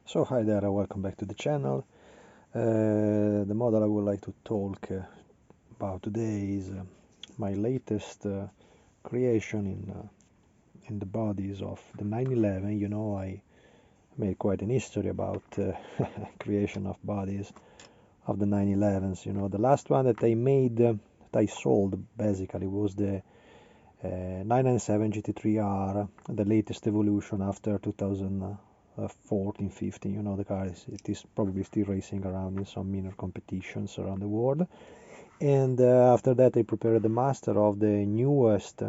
So hi there, welcome back to the channel. The model I would like to talk about today is my latest creation in the bodies of the 911. You know, I made quite an history about creation of bodies of the 911s. You know, the last one that I made, that I sold basically, was the 997 GT3R, the latest evolution after 2014-15. You know, the car is probably still racing around in some minor competitions around the world. And after that, I prepared the master of the newest,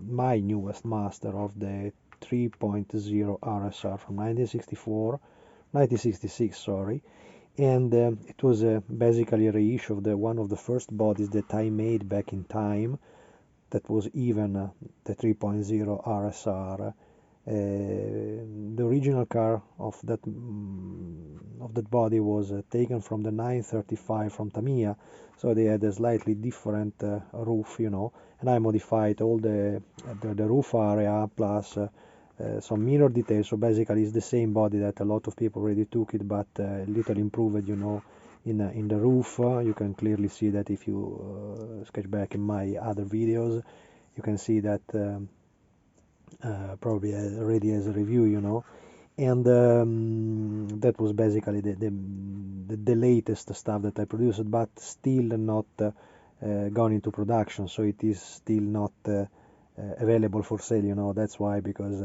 my newest master of the 3.0 RSR from 1966, sorry. And it was basically a reissue of one of the first bodies that I made back in time. That was even the 3.0 RSR. The original car of that body was taken from the 935 from Tamiya, so they had a slightly different roof, you know, and I modified all the roof area plus some minor details. So basically, it's the same body that a lot of people already took it, but a little improved, you know. In the roof, you can clearly see that if you sketch back in my other videos, you can see that probably already as a review, you know. And that was basically the latest stuff that I produced, but still not gone into production, so it is still not available for sale, you know. That's why, because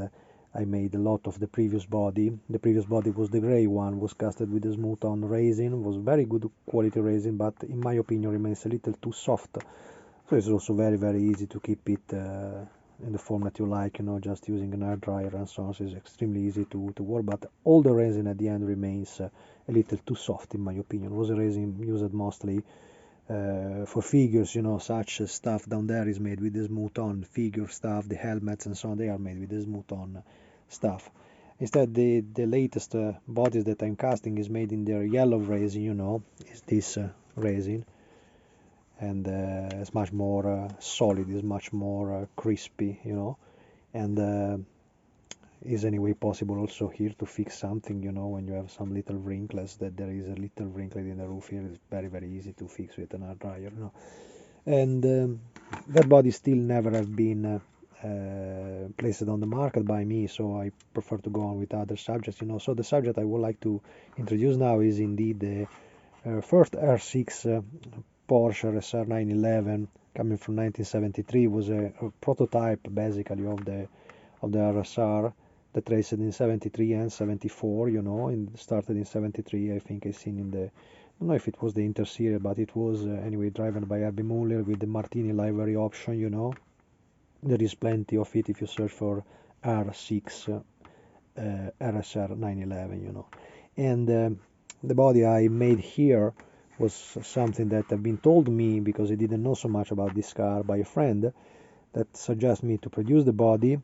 I made a lot of the previous body. The previous body was the gray one, was casted with a smooth on resin, was very good quality resin, but in my opinion remains a little too soft. So it's also very easy to keep it in the form that you like, you know, just using an air dryer and so on. So it's extremely easy to work, but all the resin at the end remains a little too soft in my opinion. It was a resin used mostly for figures, you know. Such stuff down there is made with the smooth on figure stuff, the helmets and so on, they are made with the smooth on stuff. Instead, the latest bodies that I'm casting is made in their yellow resin, you know, is this resin, and it's much more solid, is much more crispy, you know, and is anyway possible also here to fix something, you know, when you have some little wrinkles, that there is a little wrinkle in the roof here, it's very easy to fix with an air dryer, you know. And that body still never have been placed on the market by me, so I prefer to go on with other subjects, you know. So the subject I would like to introduce now is indeed the first R6 Porsche RSR 911, coming from 1973, was a prototype basically of the RSR that raced in 73 and 74, you know, and started in 73. I think I seen in the, I don't know if it was the Inter Series, but it was anyway driven by Herbie Muller with the Martini livery option, you know. There is plenty of it if you search for R6 RSR 911, you know. And the body I made here was something that had been told me, because I didn't know so much about this car, by a friend that suggested me to produce the body,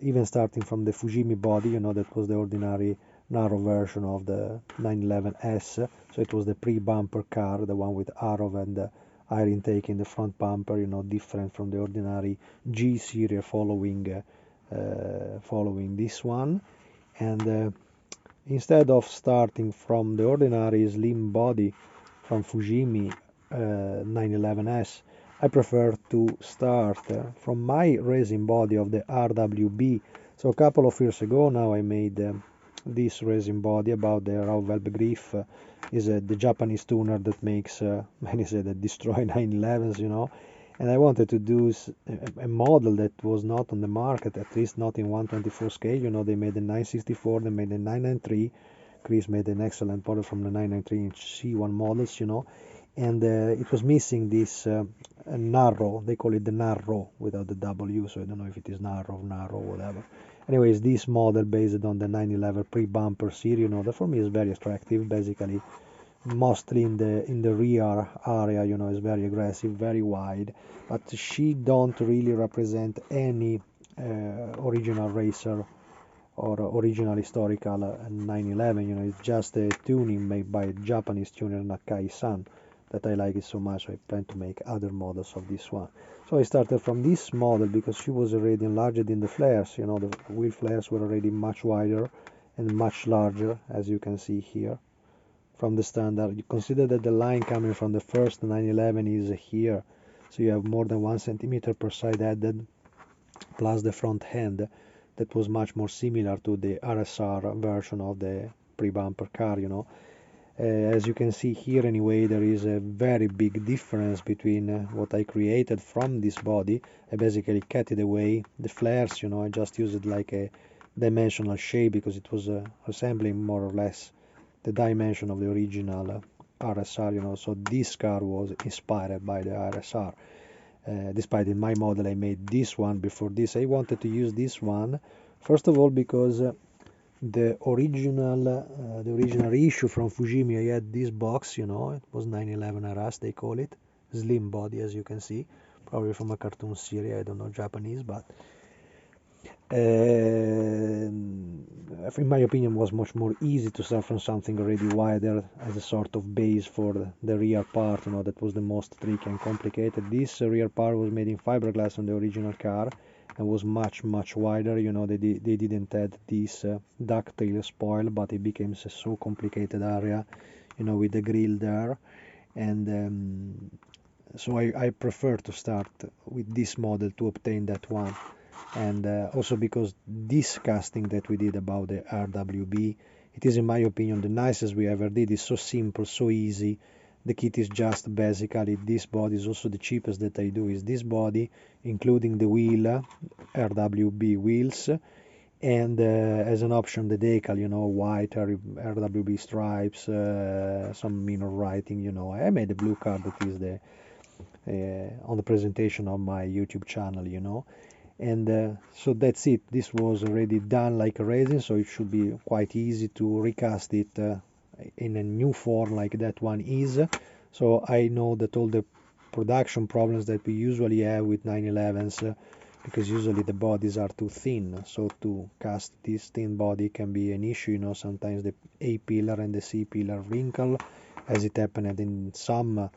even starting from the Fujimi body, you know, that was the ordinary narrow version of the 911S. So it was the pre-bumper car, the one with arrow and air intake in the front bumper, you know, different from the ordinary G series following this one. And instead of starting from the ordinary slim body from Fujimi 911S, I prefer to start from my resin body of the RWB. So a couple of years ago now I made this resin body about the raw valve griff. Is the Japanese tuner that makes, many say that destroy 911s, you know. And I wanted to do a model that was not on the market, at least not in 1/24 scale. You know, they made the 964, they made the 993. Chris made an excellent model from the 993 inch C1 models, you know. And it was missing this narrow, they call it the narrow without the W, so I don't know if it is narrow, whatever. Anyways, this model based on the 911 pre-bumper series, you know, that for me is very attractive. Basically, mostly in the rear area, you know, is very aggressive, very wide, but she don't really represent any original racer or original historical 911, you know. It's just a tuning made by a Japanese tuner, Nakai-san, that I like it so much. I plan to make other models of this one. So I started from this model because she was already enlarged in the flares, you know. The wheel flares were already much wider, and much larger, as you can see here from the standard. You consider that the line coming from the first 911 is here, so you have more than 1 centimeter per side added, plus the front end that was much more similar to the RSR version of the pre-bumper car, you know. As you can see here anyway, there is a very big difference between what I created from this body. I basically cut it away, the flares, you know, I just used it like a dimensional shape because it was resembling more or less the dimension of the original RSR, you know, so this car was inspired by the RSR. Despite in my model I made this one before this, I wanted to use this one, first of all because the original reissue from Fujimi, I had this box, you know, it was 911 RS, they call it, slim body, as you can see, probably from a cartoon series, I don't know Japanese, but in my opinion was much more easy to start from something already wider as a sort of base for the rear part, you know, that was the most tricky and complicated. This rear part was made in fiberglass on the original car and was much wider, you know. They didn't add this ducktail spoil, but it became a so complicated area, you know, with the grill there, and so I prefer to start with this model to obtain that one. And also because this casting that we did about the RWB, it is in my opinion the nicest we ever did. It's so simple, so easy. The kit is just basically this body. Is also the cheapest that I do, is this body, including the wheel, RWB wheels, and as an option the decal, you know, white RWB stripes, some minor writing, you know. I made a blue card that is the on the presentation of my YouTube channel, you know. And so that's it. This was already done like a resin, so it should be quite easy to recast it in a new form like that one is. So I know that all the production problems that we usually have with 911s, because usually the bodies are too thin, so to cast this thin body can be an issue, you know. Sometimes the A pillar and the C pillar wrinkle, as it happened in some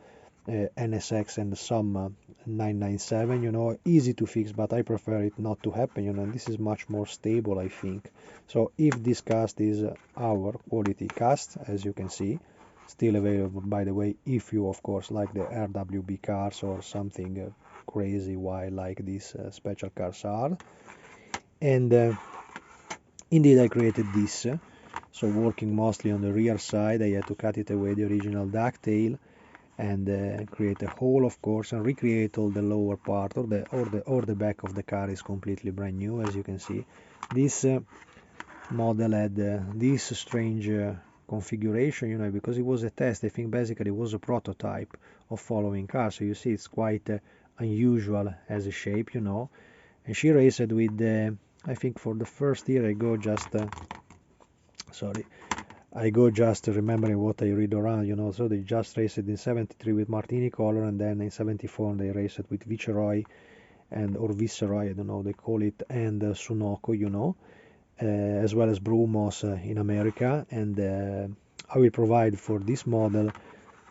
NSX and some 997, you know. Easy to fix, but I prefer it not to happen, you know, and this is much more stable, I think. So if this cast is our quality cast, as you can see, still available by the way, if you of course like the RWB cars or something crazy wild like these special cars are. And indeed I created this, so working mostly on the rear side, I had to cut it away, the original ducktail, and create a hole, of course, and recreate all the lower part, or the back of the car is completely brand new, as you can see. This model had this strange configuration, you know, because it was a test. I think basically it was a prototype of following cars, so you see it's quite unusual as a shape, you know. And she raced with I think for the first year I go just remembering what I read around, you know. So they just raced in 73 with Martini color, and then in 74 they raced with Viceroy or Viceroy, I don't know they call it, and Sunoco, you know, as well as Brumos in America. And I will provide for this model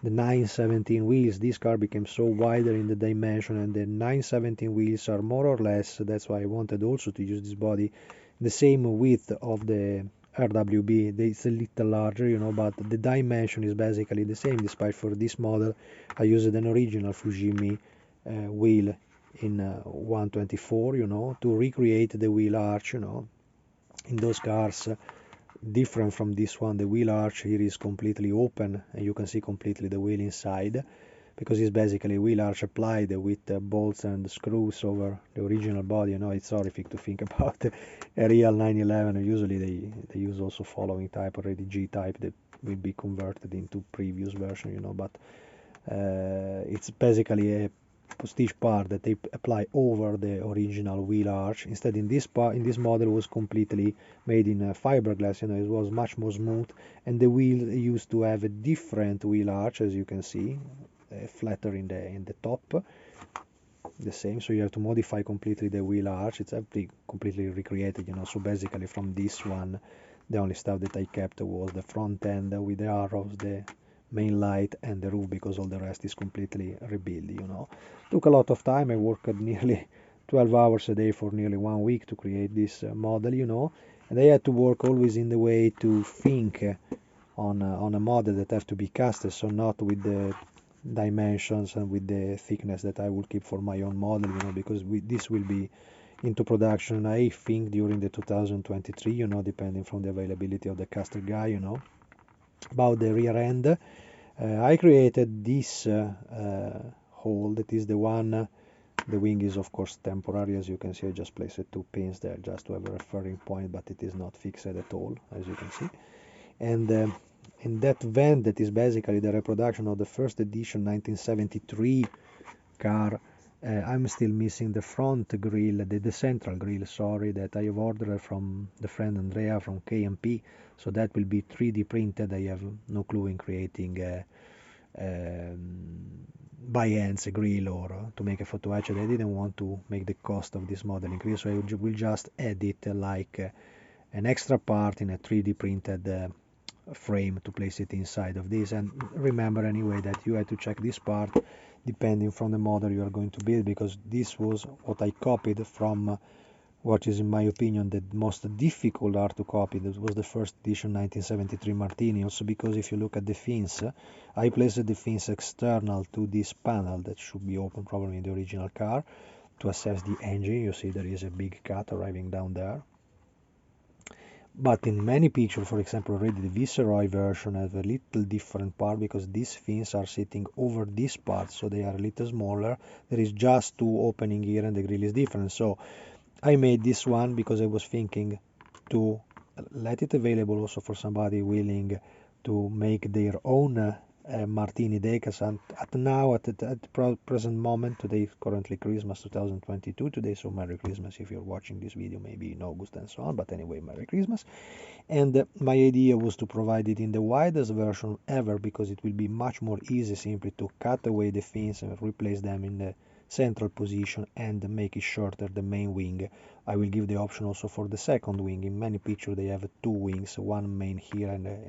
the 917 wheels. This car became so wider in the dimension, and the 917 wheels are more or less, that's why I wanted also to use this body, the same width of the RWB. It's a little larger, you know, but the dimension is basically the same, despite for this model I used an original Fujimi wheel in 124, you know, to recreate the wheel arch, you know. In those cars, different from this one, the wheel arch here is completely open and you can see completely the wheel inside, because it's basically wheel arch applied with bolts and screws over the original body, you know. It's horrific to think about a real 911. Usually they use also following type, already G type, that will be converted into previous version, you know. But it's basically a prestige part that they apply over the original wheel arch. Instead, in this model was completely made in fiberglass, you know. It was much more smooth, and the wheel used to have a different wheel arch, as you can see, flatter in the top, the same. So you have to modify completely the wheel arch. It's actually completely recreated, you know. So basically from this one, the only stuff that I kept was the front end with the arrows, the main light, and the roof, because all the rest is completely rebuilt, you know. Took a lot of time. I worked nearly 12 hours a day for nearly 1 week to create this model, you know. And I had to work always in the way to think on a model that have to be casted, so not with the dimensions and with the thickness that I will keep for my own model, because this will be into production, I think, during the 2023, depending from the availability of the caster guy, About the rear end, I created this hole, that is the one. The wing is of course temporary, as you can see. I just placed 2 pins there just to have a referring point, but it is not fixed at all, as you can see. And in that vent, that is basically the reproduction of the first edition 1973 car, I'm still missing the front grille, the central grille, sorry, that I have ordered from the friend Andrea from KMP. So that will be 3D printed. I have no clue in creating by hands a grill or to make a photo etch. I didn't want to make the cost of this model increase, so I will just add it like an extra part in a 3D printed frame to place it inside of this. And remember anyway that you have to check this part depending from the model you are going to build, because this was what I copied from what is in my opinion the most difficult art to copy. That was the first edition 1973 Martini, also because if you look at the fins, I placed the fins external to this panel that should be open probably in the original car to assess the engine. You see there is a big cut arriving down there. But in many pictures, for example, already the Viceroy version has a little different part, because these fins are sitting over this part, so they are a little smaller. There is just 2 opening here and the grill is different. So I made this one because I was thinking to let it available also for somebody willing to make their own Martini decals. And at the present moment, today is currently Christmas 2022 today, so Merry Christmas if you're watching this video maybe in August and so on, but anyway, Merry Christmas. And my idea was to provide it in the widest version ever, because it will be much more easy simply to cut away the fins and replace them in the central position and make it shorter, the main wing. I will give the option also for the second wing. In many pictures they have 2 wings, one main here and a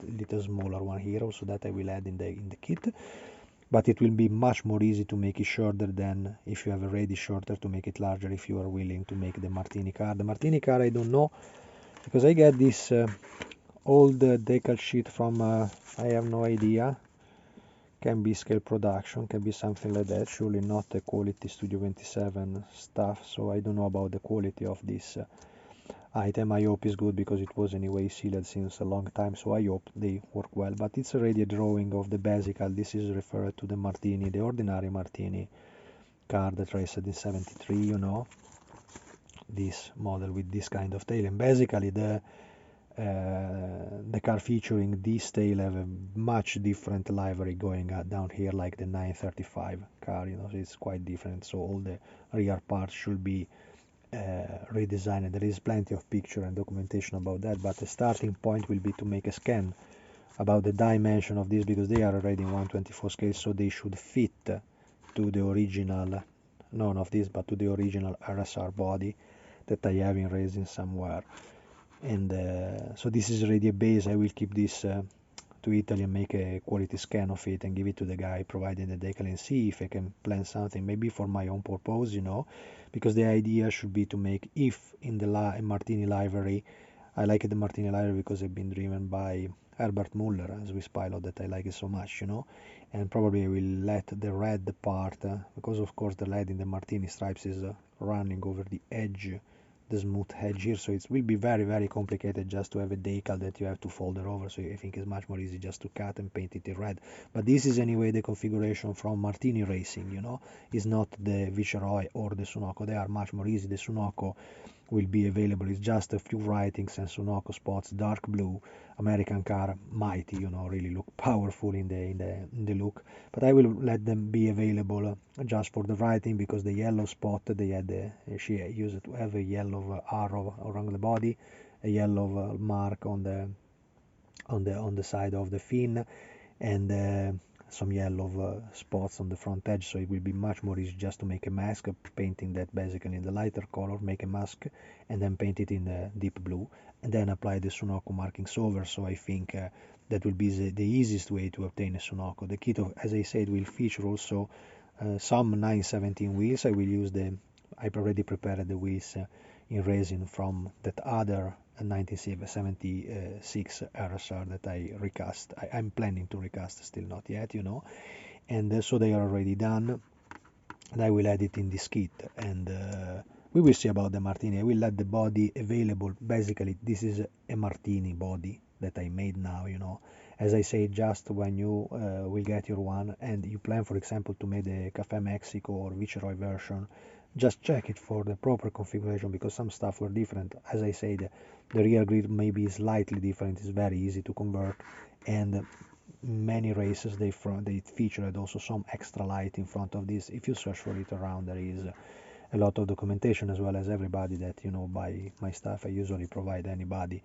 little smaller one here, also that I will add in the kit. But it will be much more easy to make it shorter than if you have already shorter to make it larger, if you are willing to make the Martini car. The Martini car I don't know, because I get this old decal sheet from I have no idea. Can be scale production, can be something like that, surely not the quality Studio 27 stuff, so I don't know about the quality of this item. I hope it's good, because it was anyway sealed since a long time, so I hope they work well. But it's already a drawing of the basical. This is referred to the Martini, the ordinary Martini car that raced in 73, this model with this kind of tail. And basically the car featuring this tail have a much different livery going down here, like the 935 car, so it's quite different. So all the rear parts should be redesigned. There is plenty of picture and documentation about that, but the starting point will be to make a scan about the dimension of this, because they are already in 1/24 scale, so they should fit to the original, none of this, but to the original RSR body that I have in resin somewhere. And so this is already a base. I will keep this to Italy and make a quality scan of it and give it to the guy providing the decal, and see if I can plan something maybe for my own purpose, because the idea should be to make, if in the Martini livery, I like the Martini livery because I've been driven by Herbert Muller, a Swiss pilot that I like it so much, and probably I will let the red part, because of course the lead in the Martini stripes is running over the edge, the smooth edge here, so it will be very, very complicated just to have a decal that you have to fold it over. So I think it's much more easy just to cut and paint it in red. But this is anyway the configuration from Martini Racing, is not the Viceroy or the Sunoco. They are much more easy. The Sunoco will be available. It's just a few writings and Sunoco spots, dark blue, American car, mighty, really look powerful in the look. But I will let them be available just for the writing, because the yellow spot they had, she used to have a yellow arrow around the body, a yellow mark on the side of the fin, and some yellow spots on the front edge. So it will be much more easy just to make a mask, painting that basically in the lighter color, make a mask, and then paint it in the deep blue, and then apply the Sunoco markings over. So I think that will be the easiest way to obtain a Sunoco. The kit, as I said, will feature also some 917 wheels. I will use I've already prepared the wheels in resin from that other a 1976 RSR that I recast. I'm planning to recast, still not yet, and so they are already done, and I will add it in this kit, and we will see about the Martini. I will let the body available. Basically, this is a Martini body that I made now, as I say, just when you will get your one and you plan, for example, to make the Cafe Mexico or Viceroy version, just check it for the proper configuration, because some stuff were different. As I say, the rear grid may be slightly different. It's very easy to convert, and many races they featured also some extra light in front of this. If you search for it around, there is a lot of documentation, as well as everybody that buy my stuff. I usually provide anybody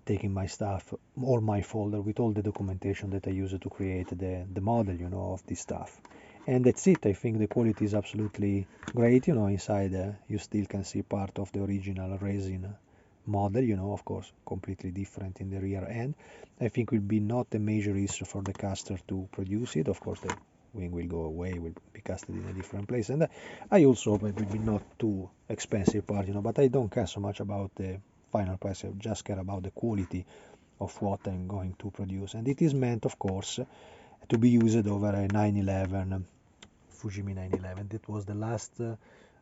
taking my stuff or my folder with all the documentation that I use to create the model of this stuff. And that's it. I think the quality is absolutely great. Inside you still can see part of the original resin model, of course completely different in the rear end. I think will be not a major issue for the caster to produce it. Of course the wing will go away, will be casted in a different place, and I also hope it will be not too expensive part, but I don't care so much about the final price. I just care about the quality of what I'm going to produce, and it is meant, of course, to be used over a 911 Fujimi 911. That was the last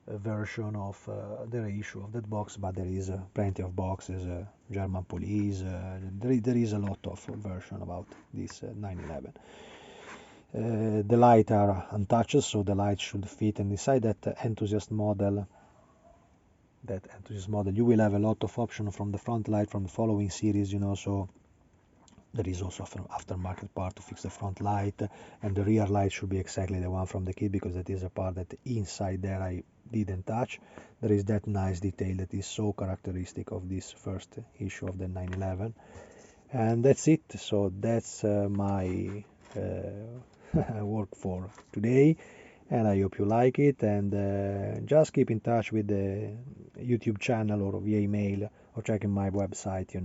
version of the reissue of that box, but there is plenty of boxes, German police, there is a lot of version about this 911. The light are untouched, so the light should fit, and inside that enthusiast model, you will have a lot of options from the front light from the following series, so there is also aftermarket part to fix the front light, and the rear light should be exactly the one from the kit, because that is a part that inside there I didn't touch. There is that nice detail that is so characteristic of this first issue of the 911, and that's it. So that's my work for today, and I hope you like it, and just keep in touch with the YouTube channel or via email or checking my website,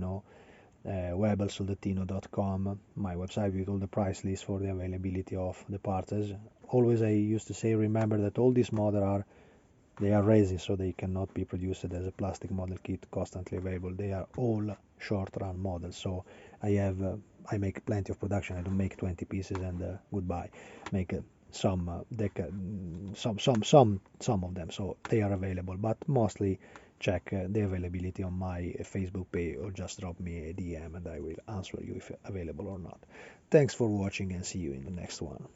webelsoldatino.com, my website with all the price list for the availability of the parts. Always I used to say, remember that all these models they are resin, so they cannot be produced as a plastic model kit constantly available. They are all short run models, so I make plenty of production. I don't make 20 pieces and goodbye. Make some of them, so they are available, but mostly check the availability on my Facebook page, or just drop me a DM and I will answer you if available or not. Thanks for watching, and see you in the next one.